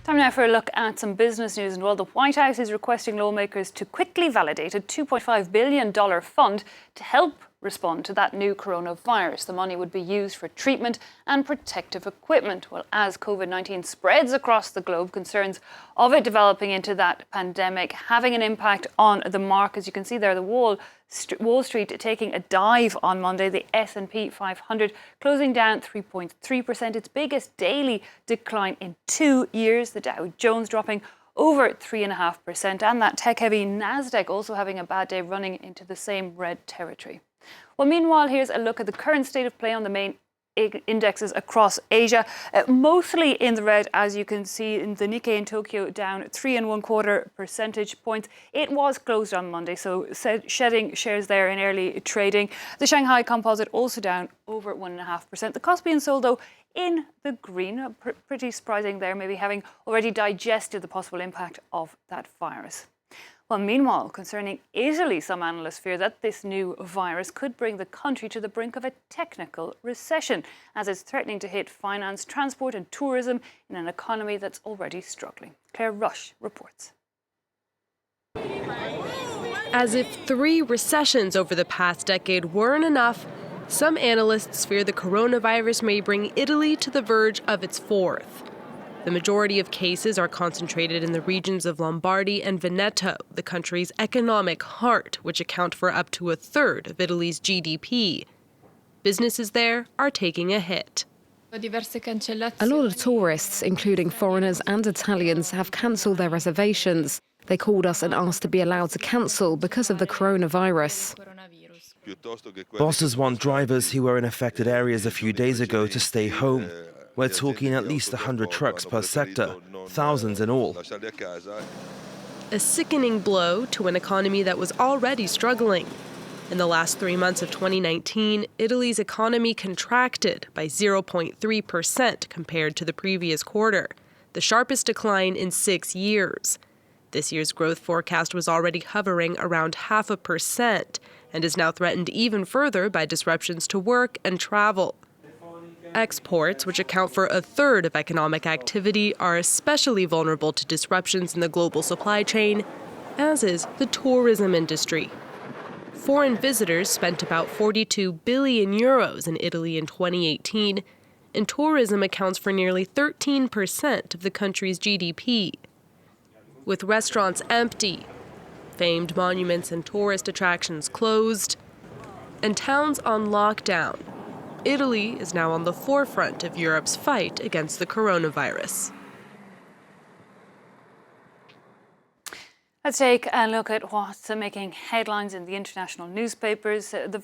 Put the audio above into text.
Time now for a look at some business news. And while the White House is requesting lawmakers to quickly validate a $2.5 billion fund to help respond to that new coronavirus. The money would be used for treatment and protective equipment. Well, as COVID-19 spreads across the globe, concerns of it developing into that pandemic having an impact on the markets. You can see there the Wall Street taking a dive on Monday. The S&P 500 closing down 3.3%, its biggest daily decline in 2 years. The Dow Jones dropping over 3.5%, and that tech-heavy Nasdaq also having a bad day, running into the same red territory. Well, meanwhile, here's a look at the current state of play on the main indexes across Asia, mostly in the red, as you can see. In the Nikkei in Tokyo down 3.25 percentage points. It was closed on Monday, so shedding shares there in early trading. The Shanghai Composite also down over 1.5%. The Kospi in Seoul, though, in the green. Pretty surprising there, maybe having already digested the possible impact of that virus. Well, meanwhile, concerning Italy, some analysts fear that this new virus could bring the country to the brink of a technical recession, as it's threatening to hit finance, transport and tourism in an economy that's already struggling. Claire Rush reports. As if 3 recessions over the past decade weren't enough, some analysts fear the coronavirus may bring Italy to the verge of its 4th. The majority of cases are concentrated in the regions of Lombardy and Veneto, the country's economic heart, which account for up to 1/3 of Italy's GDP. Businesses there are taking a hit. A lot of tourists, including foreigners and Italians, have cancelled their reservations. They called us and asked to be allowed to cancel because of the coronavirus. Bosses want drivers who were in affected areas a few days ago to stay home. We're talking at least 100 trucks per sector, thousands in all. A sickening blow to an economy that was already struggling. In the last 3 months of 2019, Italy's economy contracted by 0.3% compared to the previous quarter, the sharpest decline in 6 years. This year's growth forecast was already hovering around 0.5% and is now threatened even further by disruptions to work and travel. Exports, which account for 1/3 of economic activity, are especially vulnerable to disruptions in the global supply chain, as is the tourism industry. Foreign visitors spent about 42 billion euros in Italy in 2018, and tourism accounts for nearly 13% of the country's GDP. With restaurants empty, famed monuments and tourist attractions closed, and towns on lockdown, Italy is now on the forefront of Europe's fight against the coronavirus. Let's take a look at what's making headlines in the international newspapers. The